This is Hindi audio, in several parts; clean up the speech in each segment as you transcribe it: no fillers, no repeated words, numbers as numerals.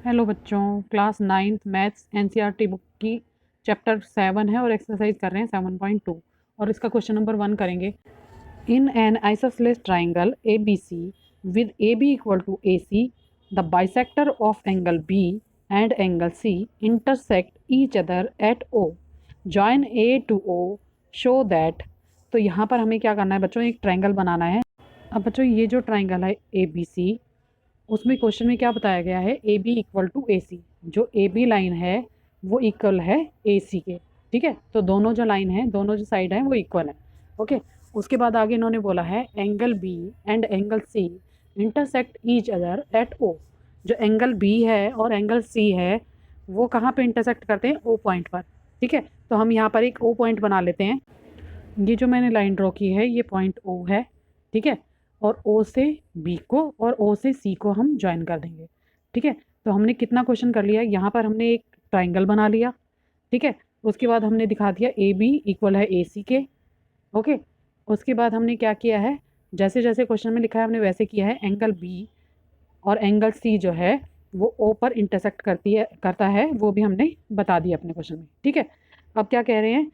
हेलो बच्चों, class 9th maths NCERT book की चैप्टर 7 है और एक्सरसाइज कर रहे हैं 7.2 और इसका क्वेश्चन नंबर 1 करेंगे। In an isosceles triangle A B C with A B equal to A C the bisector of angle B and angle C intersect each other at O join A to O show that. तो यहाँ पर हमें क्या करना है बच्चों, एक ट्राइंगल बनाना है। अब बच्चों ये जो ट्राइंगल है ए बी सी, उसमें क्वेश्चन में क्या बताया गया है, ए बी इक्वल टू ए सी। जो ए बी लाइन है वो इक्वल है ए सी के। ठीक है, तो दोनों जो लाइन है, दोनों जो साइड है वो इक्वल है। ओके, उसके बाद आगे इन्होंने बोला है angle B and angle C intersect each other at O. जो एंगल बी है और एंगल सी है वो कहाँ पे इंटरसेक्ट करते हैं, ओ पॉइंट पर। ठीक है, तो हम यहाँ पर एक ओ पॉइंट बना लेते हैं। ये जो मैंने लाइन ड्रॉ की है ये पॉइंट ओ है। ठीक है, और ओ से बी को और ओ से सी को हम ज्वाइन कर देंगे। ठीक है, तो हमने कितना क्वेश्चन कर लिया, यहाँ पर हमने एक ट्राइंगल बना लिया। ठीक है, उसके बाद हमने दिखा दिया ए बी इक्वल है ए सी के। ओके, उसके बाद हमने क्या किया है, जैसे जैसे क्वेश्चन में लिखा है हमने वैसे किया है। एंगल बी और एंगल सी जो है वो ओ पर इंटरसेक्ट करता है, वो भी हमने बता दिया अपने क्वेश्चन में। ठीक है, अब क्या कह रहे हैं,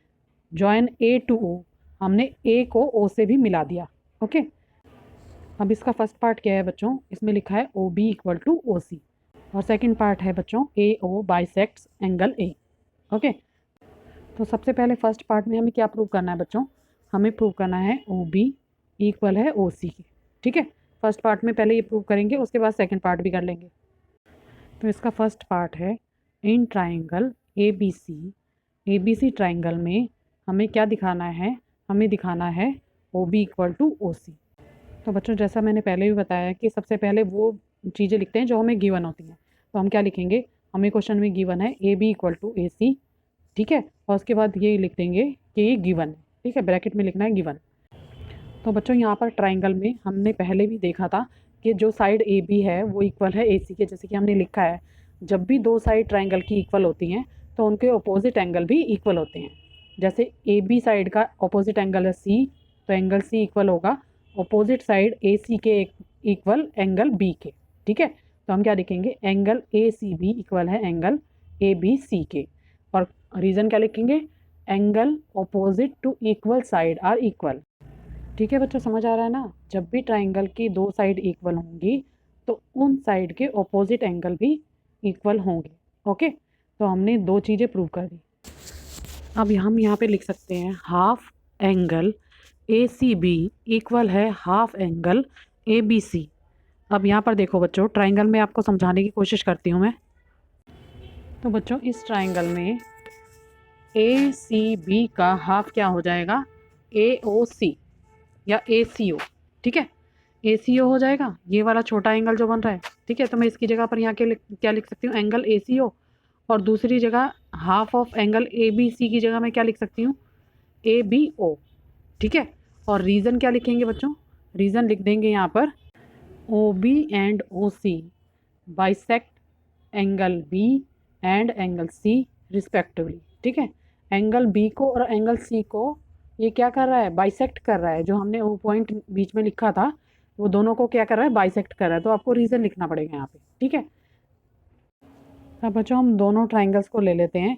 जॉइन ए टू ओ। हमने ए को ओ से भी मिला दिया। ओके, अब इसका फर्स्ट पार्ट क्या है बच्चों, इसमें लिखा है O B equal to O C और सेकेंड पार्ट है बच्चों A O bisects angle A. Okay, तो सबसे पहले फर्स्ट पार्ट में हमें क्या प्रूव करना है बच्चों, हमें प्रूव करना है ओ बी इक्वल है ओ सी के। ठीक है, फर्स्ट पार्ट में पहले ये प्रूव करेंगे, उसके बाद सेकेंड पार्ट भी कर लेंगे। तो इसका फर्स्ट पार्ट है in triangle A B C triangle में हमें क्या दिखाना है, हमें दिखाना है O B equal to O C. तो बच्चों जैसा मैंने पहले भी बताया कि सबसे पहले वो चीज़ें लिखते हैं जो हमें गिवन होती हैं। तो हम क्या लिखेंगे, हमें क्वेश्चन में गिवन है ए बी इक्वल टू ए सी। ठीक है, और उसके बाद ये लिख देंगे कि ये गिवन है। ठीक है, ब्रैकेट में लिखना है गिवन। तो बच्चों यहाँ पर ट्राइंगल में हमने पहले भी देखा था कि जो साइड ए बी है वो इक्वल है ए सी के, जैसे कि हमने लिखा है जब भी दो साइड ट्राइंगल की इक्वल होती हैं तो उनके अपोजिट एंगल भी इक्वल होते हैं। जैसे ए बी साइड का अपोजिट एंगल है सी, तो एंगल सी इक्वल होगा अपोजिट साइड ए सी के इक्वल एंगल बी के। ठीक है, तो हम क्या लिखेंगे, angle A C B equal है एंगल ए बी सी के। और रीज़न क्या लिखेंगे, angle opposite to equal side are equal. ठीक है बच्चों, समझ आ रहा है ना, जब भी ट्राइंगल की दो साइड इक्वल होंगी तो उन साइड के ऑपोजिट एंगल भी इक्वल होंगे। ओके, तो हमने दो चीज़ें प्रूव कर दी। अब हम यहाँ पे लिख सकते हैं half angle A C B equal है half angle A B C. अब यहाँ पर देखो बच्चों, ट्राइंगल में आपको समझाने की कोशिश करती हूँ मैं। तो बच्चों इस ट्राइंगल में ए सी बी का हाफ क्या हो जाएगा, ए ओ सी या ए सी ओ। ठीक है, ए सी ओ हो जाएगा ये वाला छोटा एंगल जो बन रहा है। ठीक है, तो मैं इसकी जगह पर यहाँ के क्या लिख सकती हूँ, एंगल ए सी ओ। और दूसरी जगह half of angle A B C की जगह मैं क्या लिख सकती हूँ, ए बी ओ। ठीक है, और रीज़न क्या लिखेंगे बच्चों, रीज़न लिख देंगे यहाँ पर O B and O C bisect angle B and angle C respectively. ठीक है, एंगल बी को और एंगल सी को ये क्या कर रहा है, बाइसेक्ट कर रहा है। जो हमने वो पॉइंट बीच में लिखा था वो दोनों को क्या कर रहा है, बाइसेक्ट कर रहा है। तो आपको रीज़न लिखना पड़ेगा यहाँ पे। ठीक है, अब बच्चों हम दोनों ट्राइंगल्स को ले लेते हैं,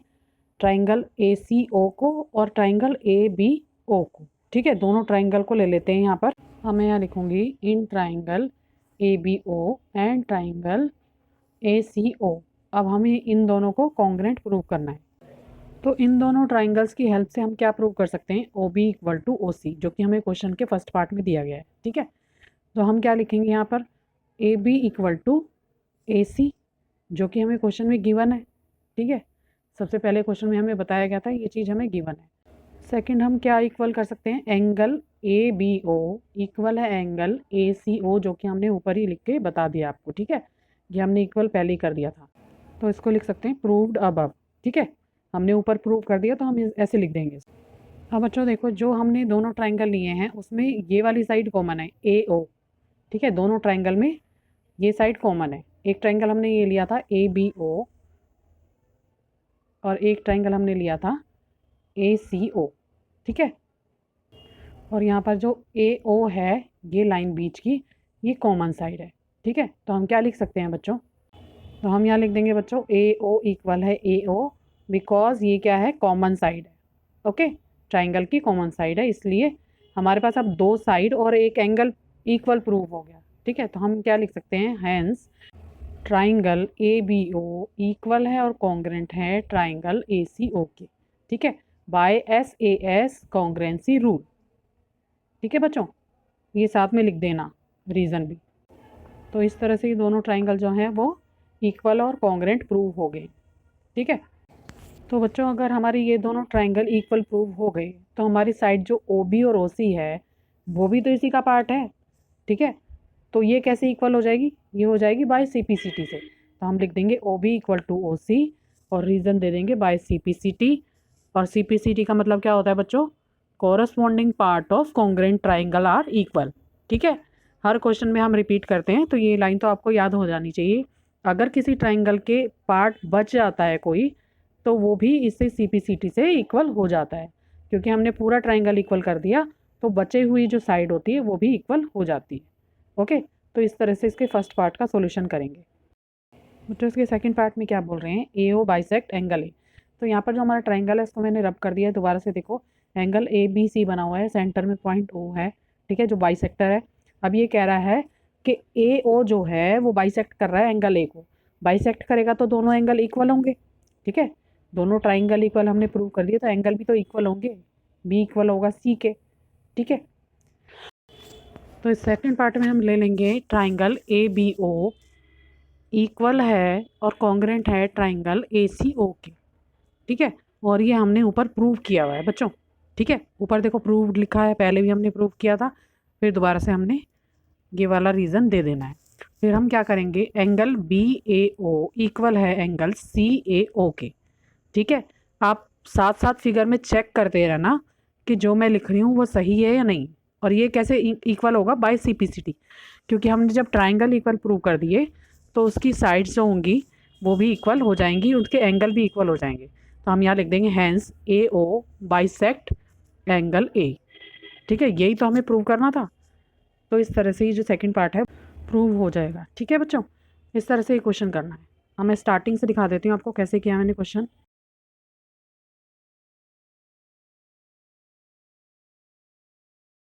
ट्राइंगल ए सी ओ को और ट्राइंगल ए बी ओ को। ठीक है, दोनों ट्राइंगल को ले लेते हैं यहाँ पर। अब मैं यहाँ लिखूँगी in triangle A B O and triangle A C O. अब हमें इन दोनों को कॉन्ग्रेंट प्रूव करना है। तो इन दोनों ट्राइंगल्स की हेल्प से हम क्या प्रूव कर सकते हैं, O B equal to O C, जो कि हमें क्वेश्चन के फर्स्ट पार्ट में दिया गया है। ठीक है, तो हम क्या लिखेंगे यहाँ पर, ए बी इक्वल टू ए सी, जो कि हमें क्वेश्चन में गिवन है। ठीक है, सबसे पहले क्वेश्चन में हमें बताया गया था ये चीज़ हमें गिवन है। सेकंड हम क्या इक्वल कर सकते हैं, angle A B O equal है एंगल ए सी ओ, जो कि हमने ऊपर ही लिख के बता दिया आपको। ठीक है, ये हमने इक्वल पहले ही कर दिया था, तो इसको लिख सकते हैं प्रूव्ड अबव। ठीक है, हमने ऊपर प्रूव कर दिया तो हम ऐसे लिख देंगे। अब बच्चों देखो, जो हमने दोनों ट्राइंगल लिए हैं उसमें ये वाली साइड कॉमन है ए ओ। ठीक है, दोनों ट्राइंगल में ये साइड कॉमन है। एक ट्राइंगल हमने ये लिया था ए बी ओ और एक ट्राइंगल हमने लिया था ए सी ओ। ठीक है, और यहाँ पर जो ए ओ है ये लाइन बीच की, ये कॉमन साइड है। ठीक है, तो हम क्या लिख सकते हैं बच्चों, तो हम यहाँ लिख देंगे बच्चों ए ओ इक्वल है ए ओ, बिकॉज ये क्या है, कॉमन साइड है। ओके, ट्राइंगल की कॉमन साइड है, इसलिए हमारे पास अब दो साइड और एक एंगल इक्वल प्रूव हो गया। ठीक है, तो हम क्या लिख सकते हैं, hence triangle A B O equal है और कॉन्ग्रेंट है ट्राइंगल ए सी ओ के। ठीक है, by S A S कॉन्ग्रेंसी rule. ठीक है बच्चों, ये साथ में लिख देना रीज़न भी। तो इस तरह से ये दोनों ट्राइंगल जो हैं वो इक्वल और कॉन्ग्रेंट प्रूव हो गए। ठीक है, तो बच्चों अगर हमारी ये दोनों ट्राइंगल इक्वल प्रूव हो गए तो हमारी साइड जो ओ बी और ओ सी है वो भी तो इसी का पार्ट है। ठीक है, तो ये कैसे इक्वल हो जाएगी, ये हो जाएगी by C P C T से। तो हम लिख देंगे O B equal to O C और रीज़न दे देंगे by C P C T. और सी पी सी टी का मतलब क्या होता है बच्चों, corresponding part of congruent triangle are equal. ठीक है, हर क्वेश्चन में हम रिपीट करते हैं, तो ये लाइन तो आपको याद हो जानी चाहिए। अगर किसी ट्राइंगल के पार्ट बच जाता है कोई, तो वो भी इससे सी पी सी टी से इक्वल हो जाता है, क्योंकि हमने पूरा ट्राइंगल इक्वल कर दिया, तो बचे हुई जो साइड होती है वो भी इक्वल हो जाती है। ओके, तो इस तरह से इसके फर्स्ट पार्ट का सॉल्यूशन करेंगे। बच्चों इसके सेकंड पार्ट में क्या बोल रहे हैं, ए ओ बाइसेक्ट एंगल ए। तो यहाँ पर जो हमारा ट्राइंगल है इसको मैंने रब कर दिया है, दोबारा से देखो, एंगल ए बी सी बना हुआ है, सेंटर में पॉइंट ओ है। ठीक है, जो बाइसेक्टर है। अब ये कह रहा है कि ए ओ जो है वो बाइसेक्ट कर रहा है एंगल ए को। बाइसेक्ट करेगा तो दोनों एंगल इक्वल होंगे। ठीक है, दोनों ट्राइंगल इक्वल हमने प्रूव कर दिया, तो एंगल भी तो इक्वल होंगे, बी इक्वल होगा सी के। ठीक है, तो इस सेकंड पार्ट में हम ले लेंगे triangle A B O equal है और कॉन्ग्रेंट है ट्राइंगल ए सी ओ के। ठीक है, और ये हमने ऊपर प्रूव किया हुआ है बच्चों। ठीक है, ऊपर देखो प्रूव लिखा है, पहले भी हमने प्रूव किया था, फिर दोबारा से हमने ये वाला रीज़न दे देना है। फिर हम क्या करेंगे, एंगल बी ए ओ इक्वल है एंगल सी ए ओ के। ठीक है, आप साथ साथ फिगर में चेक करते रहना कि जो मैं लिख रही हूँ वो सही है या नहीं। और ये कैसे इक्वल होगा, by C P C T, क्योंकि हमने जब ट्राइंगल इक्वल प्रूव कर दिए तो उसकी साइड्स जो होंगी वो भी इक्वल हो जाएंगी, उसके एंगल भी इक्वल हो जाएंगे। तो हम यहाँ लिख देंगे hence A O bisect angle A. ठीक है, यही तो हमें प्रूव करना था, तो इस तरह से ये जो सेकंड पार्ट है प्रूव हो जाएगा। ठीक है बच्चों, इस तरह से ये क्वेश्चन करना है। अब मैं स्टार्टिंग से दिखा देती हूँ आपको कैसे किया मैंने क्वेश्चन।